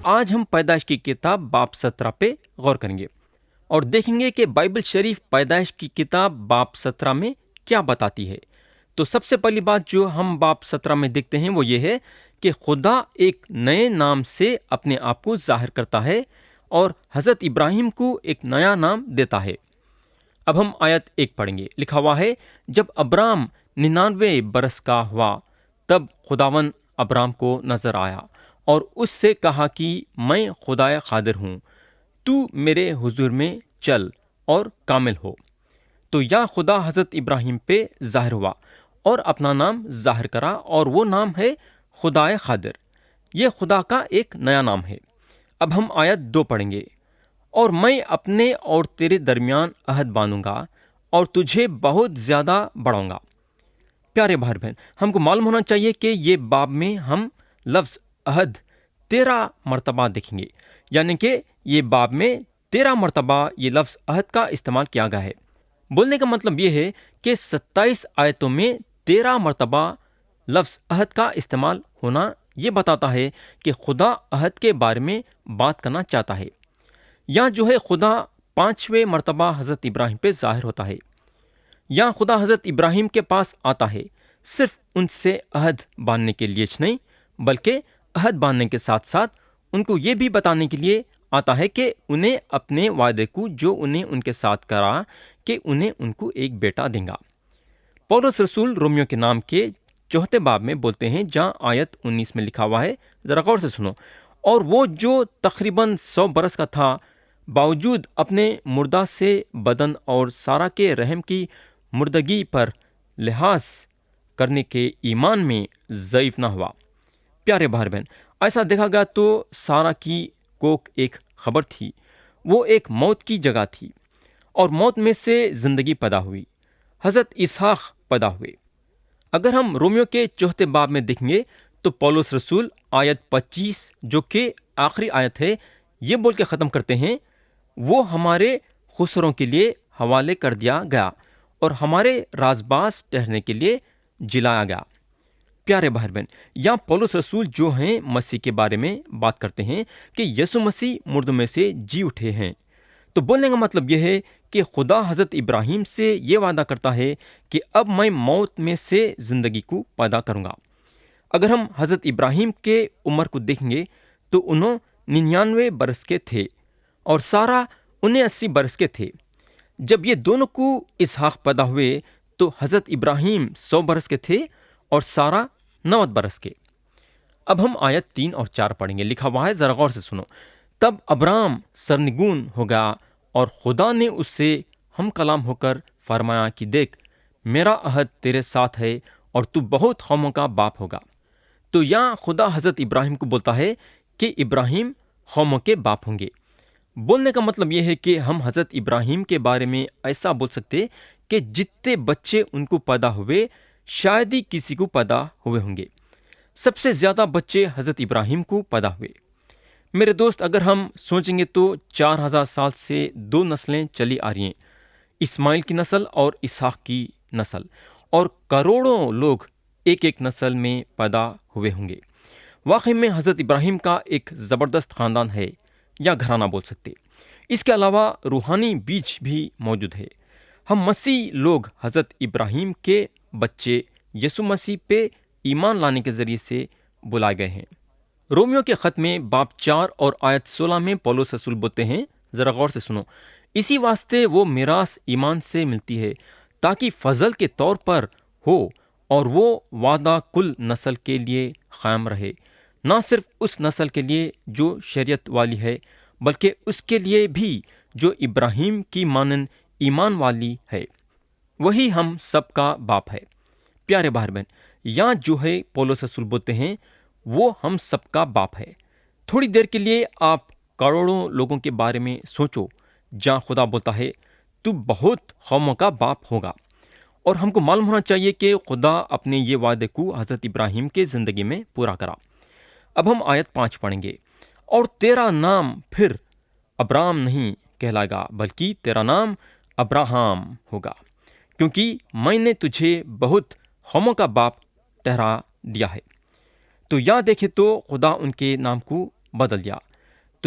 آج ہم پیدائش کی کتاب باب 17 پہ غور کریں گے اور دیکھیں گے کہ بائبل شریف پیدائش کی کتاب باب 17 میں کیا بتاتی ہے۔ تو سب سے پہلی بات جو ہم باب 17 میں دیکھتے ہیں وہ یہ ہے کہ خدا ایک نئے نام سے اپنے آپ کو ظاہر کرتا ہے اور حضرت ابراہیم کو ایک نیا نام دیتا ہے۔ اب ہم آیت 1 پڑھیں گے۔ لکھا ہوا ہے، جب ابرام 99 برس کا ہوا تب خداوند ابرام کو نظر آیا اور اس سے کہا کہ میں خدائے قادر ہوں، تو میرے حضور میں چل اور کامل ہو۔ تو یا خدا حضرت ابراہیم پہ ظاہر ہوا اور اپنا نام ظاہر کرا، اور وہ نام ہے خدائے قادر۔ یہ خدا کا ایک نیا نام ہے۔ اب ہم آیت 2 پڑھیں گے۔ اور میں اپنے اور تیرے درمیان عہد باندھوں گا اور تجھے بہت زیادہ بڑھاؤں گا۔ پیارے بھائی بہن، ہم کو معلوم ہونا چاہیے کہ یہ باب میں ہم لفظ عہد 13 مرتبہ دیکھیں گے، یعنی کہ یہ باب میں 13 مرتبہ یہ لفظ عہد کا استعمال کیا گیا ہے۔ بولنے کا مطلب یہ ہے کہ 27 آیتوں میں 13 مرتبہ لفظ عہد کا استعمال ہونا یہ بتاتا ہے کہ خدا عہد کے بارے میں بات کرنا چاہتا ہے۔ یا جو ہے خدا 5ویں مرتبہ حضرت ابراہیم پہ ظاہر ہوتا ہے، یا خدا حضرت ابراہیم کے پاس آتا ہے، صرف ان سے عہد باندھنے کے لیے نہیں، بلکہ عہد باندھنے کے ساتھ ساتھ ان کو یہ بھی بتانے کے لیے آتا ہے کہ انہیں اپنے وعدے کو جو انہیں ان کے ساتھ کرا کہ انہیں ان کو ایک بیٹا دیں گا۔ پولس رسول رومیو کے نام کے 4 باب میں بولتے ہیں، جہاں آیت 19 میں لکھا ہوا ہے، ذرا غور سے سنو، اور وہ جو تقریباً 100 برس کا تھا، باوجود اپنے مردہ سے بدن اور سارا کے رحم کی مردگی پر لحاظ کرنے کے ایمان میں ضعیف نہ ہوا۔ پیارے بھائی بہن، ایسا دیکھا گیا تو سارا کی کوکھ ایک خبر تھی، وہ ایک موت کی جگہ تھی، اور موت میں سے زندگی پیدا ہوئی، حضرت اسحاق پیدا ہوئے۔ اگر ہم رومیو کے 4 باب میں دیکھیں گے تو پولس رسول آیت 25 جو کہ آخری آیت ہے، یہ بول کے ختم کرتے ہیں، وہ ہمارے خسروں کے لیے حوالے کر دیا گیا اور ہمارے رازباز ٹھہرنے کے لیے جلایا گیا۔ پیارے بھائی بہن، یا پولس رسول جو ہیں مسیح کے بارے میں بات کرتے ہیں کہ یسوع مسیح مردوں میں سے جی اٹھے ہیں۔ تو بولنے کا مطلب یہ ہے کہ خدا حضرت ابراہیم سے یہ وعدہ کرتا ہے کہ اب میں موت میں سے زندگی کو پیدا کروں گا۔ اگر ہم حضرت ابراہیم کے عمر کو دیکھیں گے تو انہوں 99 برس کے تھے اور سارا 79 برس کے تھے۔ جب یہ دونوں کو اسحاق پیدا ہوئے تو حضرت ابراہیم 100 برس کے تھے اور سارا 90 برس کے۔ اب ہم آیت 3 اور 4 پڑھیں گے۔ لکھا ہوا ہے، ذرا غور سے سنو۔ تب ابرام سرنگون ہو گیا اور خدا نے اس سے ہم کلام ہو کر فرمایا کہ دیکھ، میرا عہد تیرے ساتھ ہے اور تو بہت قوموں کا باپ ہوگا۔ تو یہاں خدا حضرت ابراہیم کو بولتا ہے کہ ابراہیم قوموں کے باپ ہوں گے۔ بولنے کا مطلب یہ ہے کہ ہم حضرت ابراہیم کے بارے میں ایسا بول سکتے کہ جتنے بچے ان کو پیدا ہوئے شاید ہی کسی کو پیدا ہوئے ہوں گے۔ سب سے زیادہ بچے حضرت ابراہیم کو پیدا ہوئے۔ میرے دوست، اگر ہم سوچیں گے تو 4000 سال سے 2 نسلیں چلی آ رہی ہیں، اسماعیل کی نسل اور اسحاق کی نسل، اور کروڑوں لوگ ایک ایک نسل میں پیدا ہوئے ہوں گے۔ واقعی میں حضرت ابراہیم کا ایک زبردست خاندان ہے، یا گھرانہ بول سکتے۔ اس کے علاوہ روحانی بیج بھی موجود ہے۔ ہم مسیح لوگ حضرت ابراہیم کے بچے یسوع مسیح پہ ایمان لانے کے ذریعے سے بلائے گئے ہیں۔ رومیو کے خط میں باب 4 اور آیت 16 میں پولس رسول بولتے ہیں، ذرا غور سے سنو، اسی واسطے وہ میراث ایمان سے ملتی ہے تاکہ فضل کے طور پر ہو، اور وہ وعدہ کل نسل کے لیے قائم رہے، نہ صرف اس نسل کے لیے جو شریعت والی ہے، بلکہ اس کے لیے بھی جو ابراہیم کی مانند ایمان والی ہے، وہی ہم سب کا باپ ہے۔ پیارے بھائی بہن، یہاں جو ہے پولس رسول بولتے ہیں وہ ہم سب کا باپ ہے۔ تھوڑی دیر کے لیے آپ کروڑوں لوگوں کے بارے میں سوچو، جہاں خدا بولتا ہے تو بہت قوموں کا باپ ہوگا، اور ہم کو معلوم ہونا چاہیے کہ خدا اپنے یہ وعدے کو حضرت ابراہیم کے زندگی میں پورا کرا۔ اب ہم آیت 5 پڑھیں گے۔ اور تیرا نام پھر ابرام نہیں کہلائے گا، بلکہ تیرا نام ابراہم ہوگا، کیونکہ میں نے تجھے بہت قوموں کا باپ ٹھہرا دیا ہے۔ تو یا دیکھے تو خدا ان کے نام کو بدل دیا۔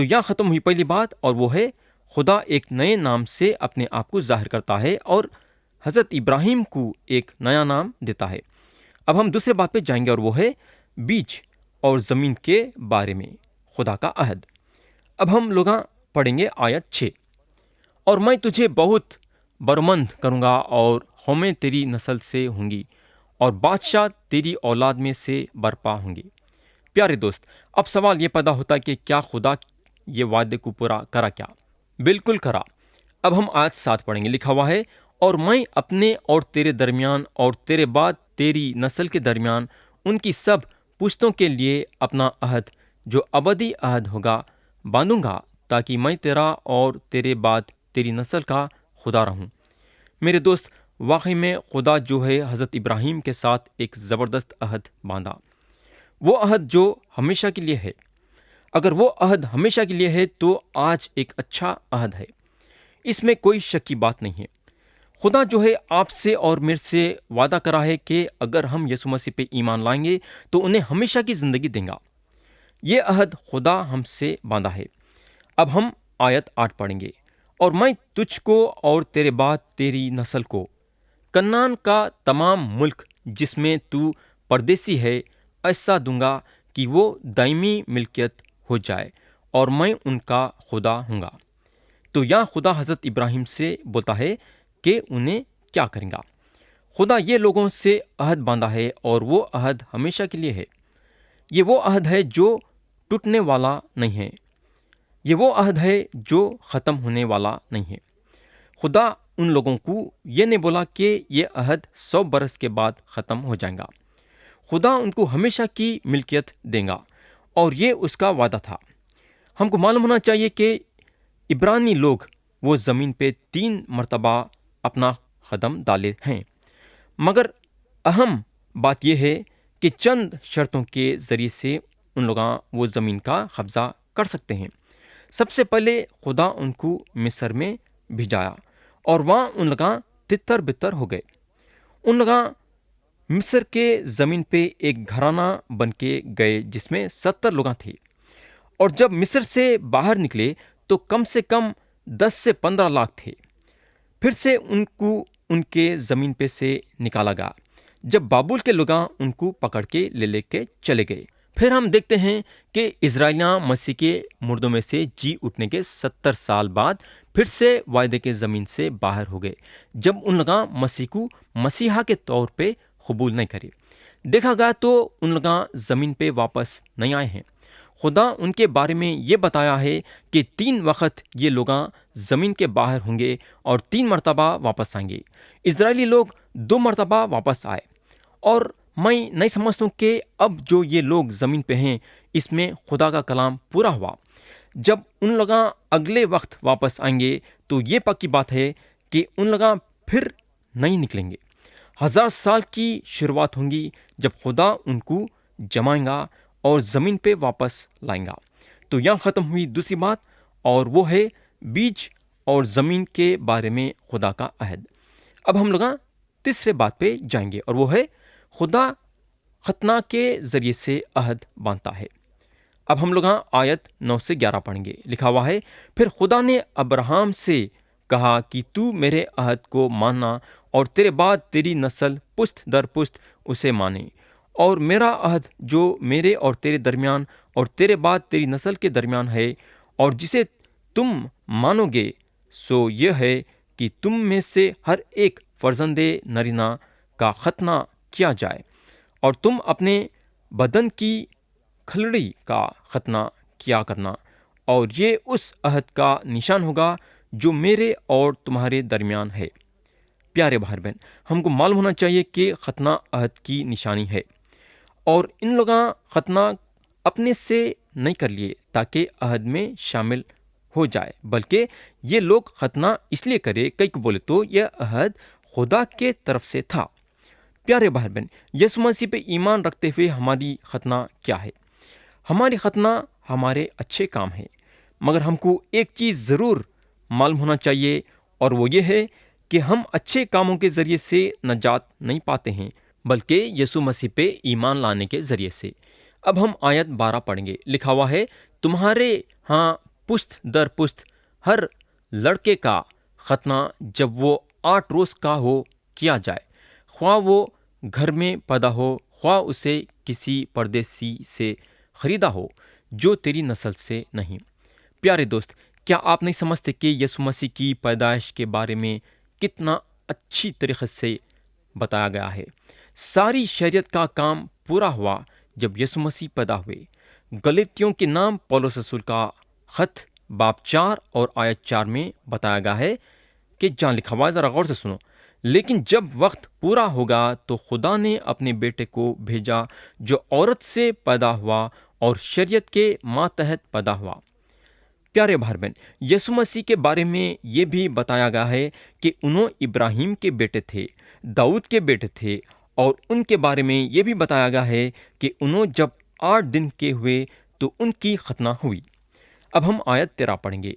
تو یہاں ختم ہوئی پہلی بات، اور وہ ہے خدا ایک نئے نام سے اپنے آپ کو ظاہر کرتا ہے اور حضرت ابراہیم کو ایک نیا نام دیتا ہے۔ اب ہم دوسرے بات پہ جائیں گے، اور وہ ہے بیج اور زمین کے بارے میں خدا کا عہد۔ اب ہم لوگ پڑھیں گے آیت 6۔ اور میں تجھے بہت برمند کروں گا، اور قومیں تیری نسل سے ہوں گی، اور بادشاہ تیری اولاد میں سے برپا ہوں گے۔ پیارے دوست، اب سوال یہ پیدا ہوتا ہے کہ کیا خدا یہ وعدے کو پورا کرا؟ کیا بالکل کرا۔ اب ہم آیت 7 پڑھیں گے، لکھا ہوا ہے، اور میں اپنے اور تیرے درمیان اور تیرے بعد تیری نسل کے درمیان ان کی سب پشتوں کے لیے اپنا عہد جو ابدی عہد ہوگا باندھوں گا، تاکہ میں تیرا اور تیرے بعد تیری نسل کا خدا رہوں۔ میرے دوست، واقعی میں خدا جو ہے حضرت ابراہیم کے ساتھ ایک زبردست عہد باندھا، وہ عہد جو ہمیشہ کے لیے ہے۔ اگر وہ عہد ہمیشہ کے لیے ہے تو آج ایک اچھا عہد ہے، اس میں کوئی شک کی بات نہیں ہے۔ خدا جو ہے آپ سے اور میرے سے وعدہ کرا ہے کہ اگر ہم یسوع مسیح پہ ایمان لائیں گے تو انہیں ہمیشہ کی زندگی دیں گا۔ یہ عہد خدا ہم سے باندھا ہے۔ اب ہم آیت 8 پڑھیں گے، اور میں تجھ کو اور تیرے بعد تیری نسل کو کنعان کا تمام ملک جس میں تو پردیسی ہے ایسا دوں گا کہ وہ دائمی ملکیت ہو جائے، اور میں ان کا خدا ہوں گا۔ تو یہاں خدا حضرت ابراہیم سے بولتا ہے کہ انہیں کیا کریں گا۔ خدا یہ لوگوں سے عہد باندھا ہے، اور وہ عہد ہمیشہ کے لیے ہے۔ یہ وہ عہد ہے جو ٹوٹنے والا نہیں ہے، یہ وہ عہد ہے جو ختم ہونے والا نہیں ہے۔ خدا ان لوگوں کو یہ نہیں بولا کہ یہ عہد 100 برس کے بعد ختم ہو جائے گا۔ خدا ان کو ہمیشہ کی ملکیت دے گا، اور یہ اس کا وعدہ تھا۔ ہم کو معلوم ہونا چاہیے کہ عبرانی لوگ وہ زمین پہ 3 مرتبہ اپنا قدم ڈالے ہیں، مگر اہم بات یہ ہے کہ چند شرطوں کے ذریعے سے ان لوگ وہ زمین کا قبضہ کر سکتے ہیں۔ سب سے پہلے خدا ان کو مصر میں بھیجایا، اور وہاں ان لوگ تتر بتر ہو گئے۔ ان لوگ مصر کے زمین پہ ایک گھرانہ بن کے گئے جس میں 70 لوگ تھے، اور جب مصر سے باہر نکلے تو کم سے کم 10 سے 15 لاکھ تھے۔ پھر سے ان کو ان کے زمین پہ سے نکالا گیا جب بابل کے لوگ ان کو پکڑ کے لے کے چلے گئے۔ پھر ہم دیکھتے ہیں کہ اسرائیلیاں مسیح کے مردوں میں سے جی اٹھنے کے 70 سال بعد پھر سے وعدے کے زمین سے باہر ہو گئے، جب ان لوگ مسیح کو مسیحا کے طور پہ قبول نہیں کرے۔ دیکھا گیا تو ان لوگ زمین پہ واپس نہیں آئے ہیں۔ خدا ان کے بارے میں یہ بتایا ہے کہ 3 وقت یہ لوگ زمین کے باہر ہوں گے اور 3 مرتبہ واپس آئیں گے۔ اسرائیلی لوگ 2 مرتبہ واپس آئے، اور میں نہیں سمجھتا ہوں کہ اب جو یہ لوگ زمین پہ ہیں اس میں خدا کا کلام پورا ہوا۔ جب ان لوگ اگلے وقت واپس آئیں گے تو یہ پکی بات ہے کہ ان لوگ پھر نہیں نکلیں گے۔ 1000 سال کی شروعات ہوں گی جب خدا ان کو جمائیں گا اور زمین پہ واپس لائیں گا۔ تو یہاں ختم ہوئی دوسری بات، اور وہ ہے بیج اور زمین کے بارے میں خدا کا عہد۔ اب ہم لوگ تیسرے بات پہ جائیں گے، اور وہ ہے خدا ختنہ کے ذریعے سے عہد باندھتا ہے۔ اب ہم لوگ آیت 9 سے 11 پڑھیں گے، لکھا ہوا ہے، پھر خدا نے ابراہم سے کہا کہ تو میرے عہد کو ماننا، اور تیرے بعد تیری نسل پشت در پشت اسے مانے، اور میرا عہد جو میرے اور تیرے درمیان اور تیرے بعد تیری نسل کے درمیان ہے، اور جسے تم مانو گے، سو یہ ہے کہ تم میں سے ہر ایک فرزند نرینہ کا ختنہ کیا جائے، اور تم اپنے بدن کی کھلڑی کا ختنہ کیا کرنا، اور یہ اس عہد کا نشان ہوگا جو میرے اور تمہارے درمیان ہے۔ پیارے بھائی بہن، ہم کو معلوم ہونا چاہیے کہ ختنہ عہد کی نشانی ہے، اور ان لوگاں ختنہ اپنے سے نہیں کر لیے تاکہ عہد میں شامل ہو جائے، بلکہ یہ لوگ ختنہ اس لیے کرے، کئی کو بولے تو یہ عہد خدا کے طرف سے تھا۔ پیارے بھائی بہن، یسوع مسیح پہ ایمان رکھتے ہوئے ہماری ختنہ کیا ہے؟ ہماری ختنہ ہمارے اچھے کام ہے، مگر ہم کو ایک چیز ضرور معلوم ہونا چاہیے، اور وہ یہ ہے کہ ہم اچھے کاموں کے ذریعے سے نجات نہیں پاتے ہیں، بلکہ یسوع مسیح پہ ایمان لانے کے ذریعے سے۔ اب ہم آیت 12 پڑھیں گے، لکھا ہوا ہے، تمہارے ہاں پشت در پشت ہر لڑکے کا ختنہ جب وہ 8 روز کا ہو کیا جائے، خواہ وہ گھر میں پیدا ہو، خواہ اسے کسی پردیسی سے خریدا ہو جو تیری نسل سے نہیں۔ پیارے دوست، کیا آپ نہیں سمجھتے کہ یسوع مسیح کی پیدائش کے بارے میں کتنا اچھی طریقے سے بتایا گیا ہے؟ ساری شریعت کا کام پورا ہوا جب یسوع مسیح پیدا ہوئے۔ گلاطیوں کے نام پولس رسول کا خط باب 4 اور آیت 4 میں بتایا گیا ہے کہ جہاں لکھا ہوا ہے، ذرا غور سے سنو، لیکن جب وقت پورا ہوگا تو خدا نے اپنے بیٹے کو بھیجا جو عورت سے پیدا ہوا اور شریعت کے ماتحت پیدا ہوا۔ پیارے بھائی بہن، یسوع مسیح کے بارے میں یہ بھی بتایا گیا ہے کہ انہوں ابراہیم کے بیٹے تھے، داؤد کے بیٹے تھے، اور ان کے بارے میں یہ بھی بتایا گیا ہے کہ انہوں جب 8 دن کے ہوئے تو ان کی ختنہ ہوئی۔ اب ہم آیت 13 پڑھیں گے۔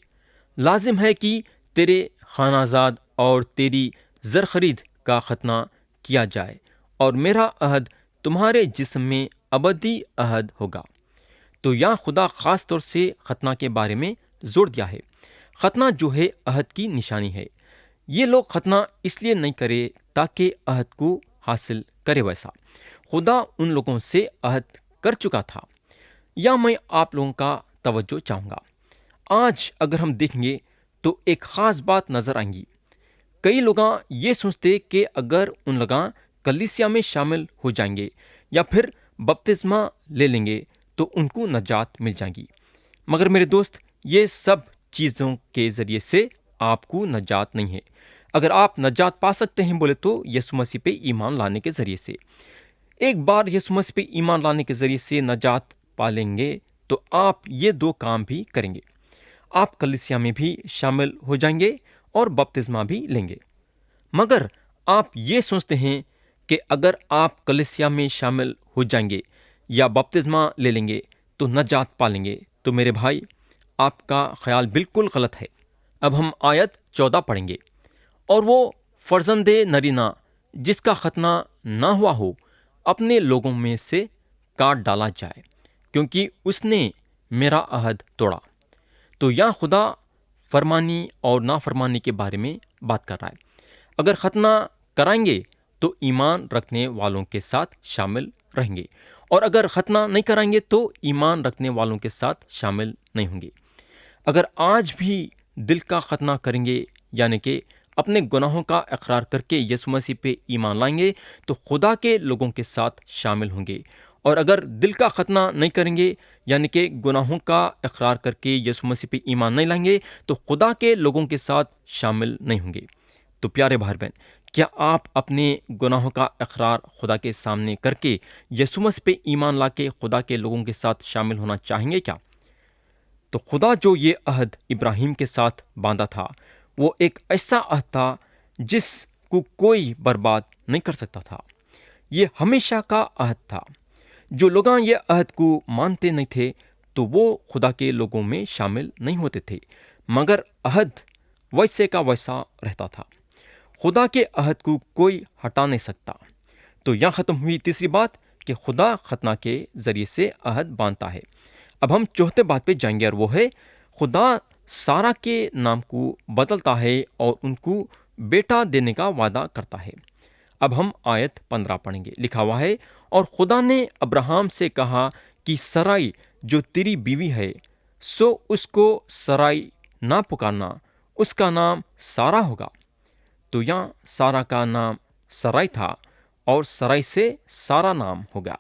لازم ہے کہ تیرے خانہ زاد اور تیری زرخرید کا ختنہ کیا جائے، اور میرا عہد تمہارے جسم میں ابدی عہد ہوگا۔ تو یہاں خدا خاص طور سے ختنہ کے بارے میں زور دیا ہے۔ ختنہ جو ہے عہد کی نشانی ہے۔ یہ لوگ ختنہ اس لیے نہیں کرے تاکہ عہد کو حاصل کرے، ویسا خدا ان لوگوں سے عہد کر چکا تھا۔ یا میں آپ لوگوں کا توجہ چاہوں گا۔ آج اگر ہم دیکھیں گے تو ایک خاص بات نظر آئیں گی۔ کئی لوگ یہ سوچتے کہ اگر ان لوگ کلیسیا میں شامل ہو جائیں گے یا پھر بپتسمہ لے لیں گے تو ان کو نجات مل جائے گی۔ مگر میرے دوست، یہ سب چیزوں کے ذریعے سے آپ کو نجات نہیں ہے۔ اگر آپ نجات پا سکتے ہیں بولے تو یسوع مسیح پہ ایمان لانے کے ذریعے سے۔ ایک بار یسوع مسیح پہ ایمان لانے کے ذریعے سے نجات پا لیں گے تو آپ یہ 2 کام بھی کریں گے۔ آپ کلیسیا میں بھی شامل ہو جائیں گے اور بپتسمہ بھی لیں گے۔ مگر آپ یہ سوچتے ہیں کہ اگر آپ کلیسیا میں شامل ہو جائیں گے یا بپتسمہ لے لیں گے تو نجات پا لیں گے، تو میرے بھائی، آپ کا خیال بالکل غلط ہے۔ اب ہم آیت 14 پڑھیں گے۔ اور وہ فرزند نرینہ جس کا ختنہ نہ ہوا ہو اپنے لوگوں میں سے کاٹ ڈالا جائے، کیونکہ اس نے میرا عہد توڑا۔ تو یہاں خدا فرمانی اور نافرمانی کے بارے میں بات کر رہا ہے۔ اگر ختنہ کرائیں گے تو ایمان رکھنے والوں کے ساتھ شامل رہیں گے، اور اگر ختنہ نہیں کرائیں گے تو ایمان رکھنے والوں کے ساتھ شامل نہیں ہوں گے۔ اگر آج بھی دل کا ختنہ کریں گے، یعنی کہ اپنے گناہوں کا اقرار کر کے یسوع مسیح پہ ایمان لائیں گے تو خدا کے لوگوں کے ساتھ شامل ہوں گے، اور اگر دل کا ختنہ نہیں کریں گے، یعنی کہ گناہوں کا اقرار کر کے یسوع مسیح پہ ایمان نہیں لائیں گے تو خدا کے لوگوں کے ساتھ شامل نہیں ہوں گے۔ تو پیارے بھائی بہن، کیا آپ اپنے گناہوں کا اقرار خدا کے سامنے کر کے یسوع مسیح پہ ایمان لا کے خدا کے لوگوں کے ساتھ شامل ہونا چاہیں گے کیا؟ تو خدا جو یہ عہد ابراہیم کے ساتھ باندھا تھا، وہ ایک ایسا عہد تھا جس کو کوئی برباد نہیں کر سکتا تھا۔ یہ ہمیشہ کا عہد تھا۔ جو لوگ یہ عہد کو مانتے نہیں تھے تو وہ خدا کے لوگوں میں شامل نہیں ہوتے تھے، مگر عہد ویسے کا ویسا رہتا تھا۔ خدا کے عہد کو کوئی ہٹا نہیں سکتا۔ تو یہاں ختم ہوئی تیسری بات کہ خدا ختنہ کے ذریعے سے عہد باندھتا ہے۔ اب ہم چوتھے بات پہ جائیں گے، اور وہ ہے خدا سارا کے نام کو بدلتا ہے اور ان کو بیٹا دینے کا وعدہ کرتا ہے۔ اب ہم آیت 15 پڑھیں گے۔ لکھا ہوا ہے، اور خدا نے ابراہم سے کہا کہ سرائی جو تیری بیوی ہے سو اس کو سرائی نہ پکارنا، اس کا نام سارا ہوگا۔ تو یہاں سارا کا نام سرائی تھا اور سرائی سے سارا نام ہوگا۔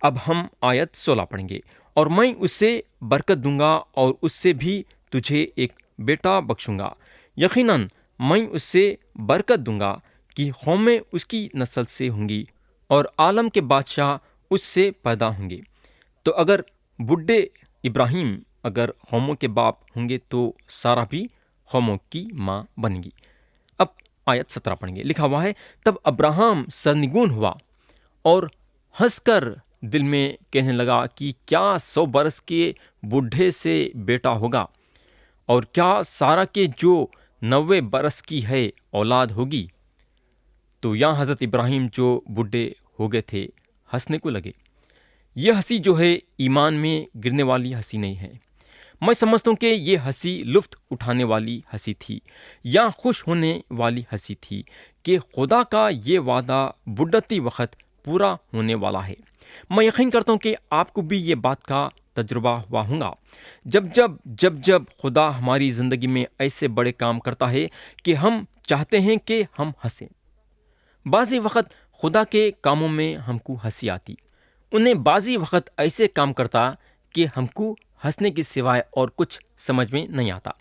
اب ہم آیت 16 پڑھیں گے۔ اور میں اسے برکت دوں گا اور اس سے بھی تجھے ایک بیٹا بخشوں گا، یقیناً میں اس سے برکت دوں گا کہ قومیں اس کی نسل سے ہوں گی اور عالم کے بادشاہ اس سے پیدا ہوں گے۔ تو اگر بڈھے ابراہیم اگر قوموں کے باپ ہوں گے تو سارا بھی قوموں کی ماں بنے گی۔ اب آیت 17 پڑھیں گے۔ لکھا ہوا ہے، تب ابراہم سرنگون ہوا اور ہنس کر دل میں کہنے لگا کہ کیا 100 برس کے بوڑھے سے بیٹا ہوگا، اور کیا سارا کے جو 90 برس کی ہے اولاد ہوگی؟ تو یہاں حضرت ابراہیم جو بوڑھے ہو گئے تھے ہنسنے کو لگے۔ یہ ہنسی جو ہے ایمان میں گرنے والی ہنسی نہیں ہے، میں سمجھتا ہوں کہ یہ ہنسی لطف اٹھانے والی ہنسی تھی یا خوش ہونے والی ہنسی تھی کہ خدا کا یہ وعدہ بڑھتی وقت پورا ہونے والا ہے۔ میں یقین کرتا ہوں کہ آپ کو بھی یہ بات کا تجربہ ہوا ہوگا جب خدا ہماری زندگی میں ایسے بڑے کام کرتا ہے کہ ہم چاہتے ہیں کہ ہم ہنسیں۔ بعضی وقت خدا کے کاموں میں ہم کو ہنسی آتی، انہیں بعضی وقت ایسے کام کرتا کہ ہم کو ہنسنے کے سوائے اور کچھ سمجھ میں نہیں آتا۔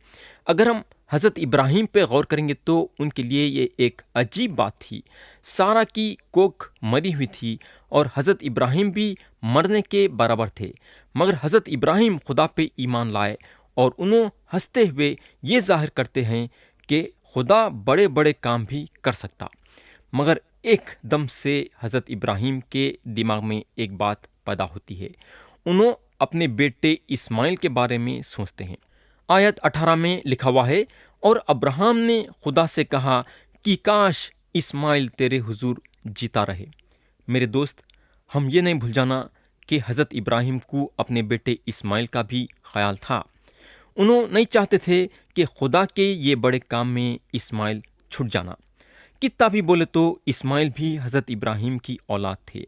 اگر ہم حضرت ابراہیم پہ غور کریں گے تو ان کے لیے یہ ایک عجیب بات تھی۔ سارا کی کوکھ مری ہوئی تھی اور حضرت ابراہیم بھی مرنے کے برابر تھے، مگر حضرت ابراہیم خدا پہ ایمان لائے اور انہوں ہنستے ہوئے یہ ظاہر کرتے ہیں کہ خدا بڑے بڑے کام بھی کر سکتا۔ مگر ایک دم سے حضرت ابراہیم کے دماغ میں ایک بات پیدا ہوتی ہے، انہوں اپنے بیٹے اسماعیل کے بارے میں سوچتے ہیں۔ آیت 18 میں لکھا ہوا ہے، اور ابراہیم نے خدا سے کہا کہ کاش اسماعیل تیرے حضور جیتا رہے۔ میرے دوست، ہم یہ نہیں بھول جانا کہ حضرت ابراہیم کو اپنے بیٹے اسماعیل کا بھی خیال تھا۔ انہوں نہیں چاہتے تھے کہ خدا کے یہ بڑے کام میں اسماعیل چھٹ جانا۔ کتنا بھی بولے تو اسماعیل بھی حضرت ابراہیم کی اولاد تھے۔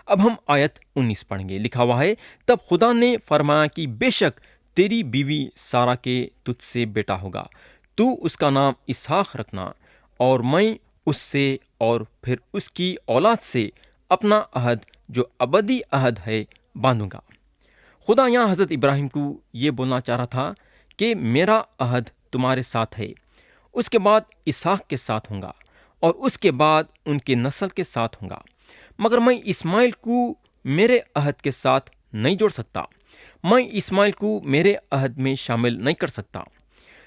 اب ہم آیت 19 پڑھیں گے، لکھا ہوا ہے، تب خدا نے فرمایا کہ بے شک تیری بیوی سارا کے تجھ سے بیٹا ہوگا، تو اس کا نام اسحاق رکھنا، اور میں اس سے اور پھر اس کی اولاد سے اپنا عہد جو ابدی عہد ہے باندھوں گا۔ خدا یہاں حضرت ابراہیم کو یہ بولنا چاہ رہا تھا کہ میرا عہد تمہارے ساتھ ہے، اس کے بعد اسحاق کے ساتھ ہوں گا اور اس کے بعد ان کے نسل کے ساتھ ہوں گا، مگر میں اسماعیل کو میرے عہد کے ساتھ نہیں جوڑ سکتا، میں اسماعیل کو میرے عہد میں شامل نہیں کر سکتا۔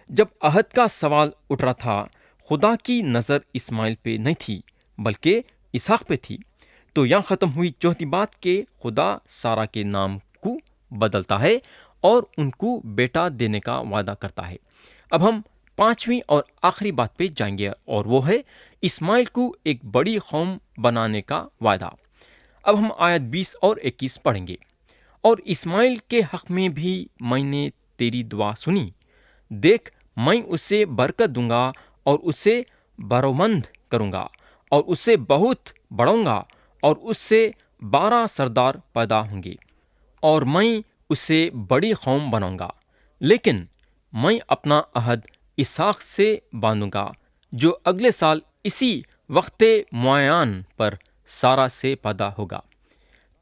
جب عہد کا سوال اٹھ رہا تھا، خدا کی نظر اسماعیل پہ نہیں تھی بلکہ اسحاق پہ تھی۔ تو یہاں ختم ہوئی چوتھی بات کہ خدا سارا کے نام کو بدلتا ہے اور ان کو بیٹا دینے کا وعدہ کرتا ہے۔ اب ہم پانچویں اور آخری بات پہ جائیں گے، اور وہ ہے اسماعیل کو ایک بڑی قوم بنانے کا وعدہ۔ اب ہم آیت 20 اور 21 پڑھیں گے، اور اسماعیل کے حق میں بھی میں نے تیری دعا سنی، دیکھ میں اسے برکت دوں گا اور اسے برومند کروں گا اور اسے بہت بڑھاؤں گا اور اس سے 12 سردار پیدا ہوں گے اور میں اسے بڑی قوم بناؤں گا، لیکن میں اپنا عہد اسحاق سے باندھوں گا جو اگلے سال اسی وقت معین پر سارا سے پیدا ہوگا۔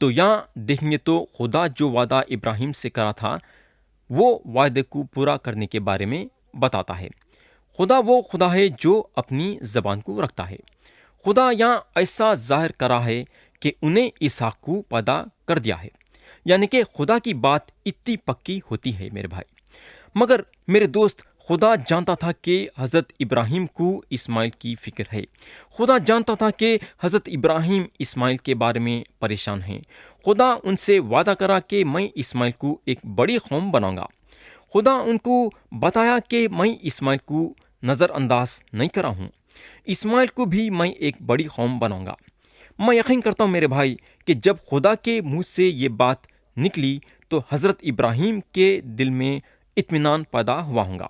تو یہاں دیکھیں گے تو خدا جو وعدہ ابراہیم سے کرا تھا وہ وعدے کو پورا کرنے کے بارے میں بتاتا ہے۔ خدا وہ خدا ہے جو اپنی زبان کو رکھتا ہے۔ خدا یہاں ایسا ظاہر کرا ہے کہ انہیں اسحاق کو پیدا کر دیا ہے، یعنی کہ خدا کی بات اتنی پکی ہوتی ہے میرے بھائی۔ مگر میرے دوست، خدا جانتا تھا کہ حضرت ابراہیم کو اسماعیل کی فکر ہے۔ خدا جانتا تھا کہ حضرت ابراہیم اسماعیل کے بارے میں پریشان ہیں۔ خدا ان سے وعدہ کرا کہ میں اسماعیل کو ایک بڑی قوم بناؤں گا۔ خدا ان کو بتایا کہ میں اسماعیل کو نظر انداز نہیں کرا ہوں، اسماعیل کو بھی میں ایک بڑی قوم بناؤں گا۔ میں یقین کرتا ہوں میرے بھائی کہ جب خدا کے منہ سے یہ بات نکلی تو حضرت ابراہیم کے دل میں اطمینان پیدا ہوا ہوگا۔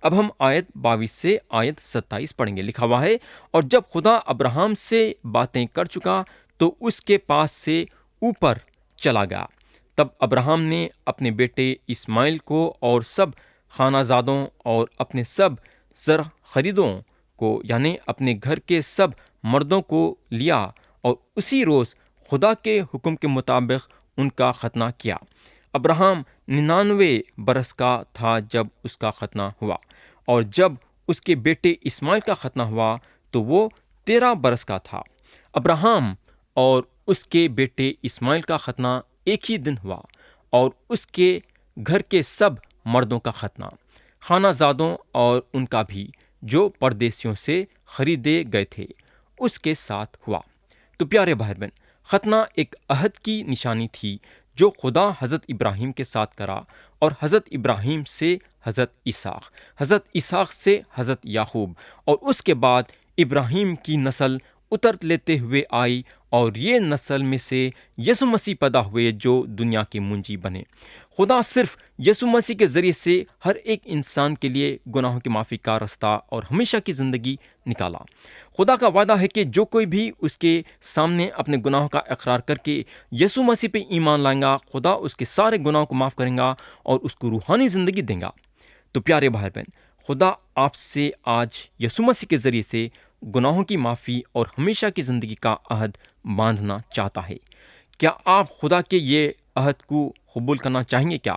اب ہم آیت 22 سے آیت 27 پڑھیں گے، لکھا ہوا ہے، اور جب خدا ابراہیم سے باتیں کر چکا تو اس کے پاس سے اوپر چلا گیا۔ تب ابراہیم نے اپنے بیٹے اسماعیل کو اور سب خانہ زادوں اور اپنے سب زر خریدوں کو، یعنی اپنے گھر کے سب مردوں کو لیا اور اسی روز خدا کے حکم کے مطابق ان کا ختنہ کیا۔ ابراہیم 99 برس کا تھا جب اس کا ختنہ ہوا، اور جب اس کے بیٹے اسماعیل کا ختنہ ہوا تو وہ 13 برس کا تھا۔ ابراہیم اور اس کے بیٹے اسماعیل کا ختنہ ایک ہی دن ہوا، اور اس کے گھر کے سب مردوں کا ختنہ، خانہ زادوں اور ان کا بھی جو پردیسیوں سے خریدے گئے تھے، اس کے ساتھ ہوا۔ تو پیارے بھائی بہن، ختنہ ایک عہد کی نشانی تھی جو خدا حضرت ابراہیم کے ساتھ کرا، اور حضرت ابراہیم سے حضرت اسحاق سے حضرت یعقوب، اور اس کے بعد ابراہیم کی نسل اتر لیتے ہوئے آئی اور یہ نسل میں سے یسوع مسیح پیدا ہوئے جو دنیا کے منجی بنے۔ خدا صرف یسوع مسیح کے ذریعے سے ہر ایک انسان کے لیے گناہوں کی معافی کا راستہ اور ہمیشہ کی زندگی نکالا۔ خدا کا وعدہ ہے کہ جو کوئی بھی اس کے سامنے اپنے گناہوں کا اقرار کر کے یسوع مسیح پہ ایمان لائے گا، خدا اس کے سارے گناہوں کو معاف کرے گا اور اس کو روحانی زندگی دے گا۔ تو پیارے بھائی بہن، خدا آپ سے آج یسوع مسیح کے ذریعے سے گناہوں کی معافی اور ہمیشہ کی زندگی کا عہد باندھنا چاہتا ہے۔ کیا آپ خدا کے یہ عہد کو قبول کرنا چاہیں گے؟ کیا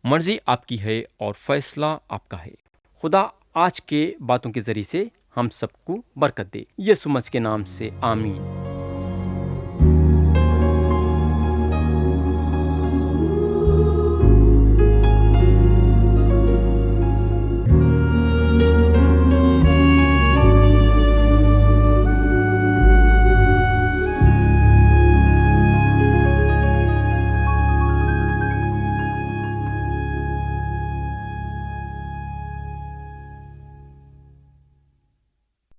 مرضی آپ کی ہے اور فیصلہ آپ کا ہے۔ خدا آج کے باتوں کے ذریعے سے ہم سب کو برکت دے، یسوع مسیح کے نام سے آمین۔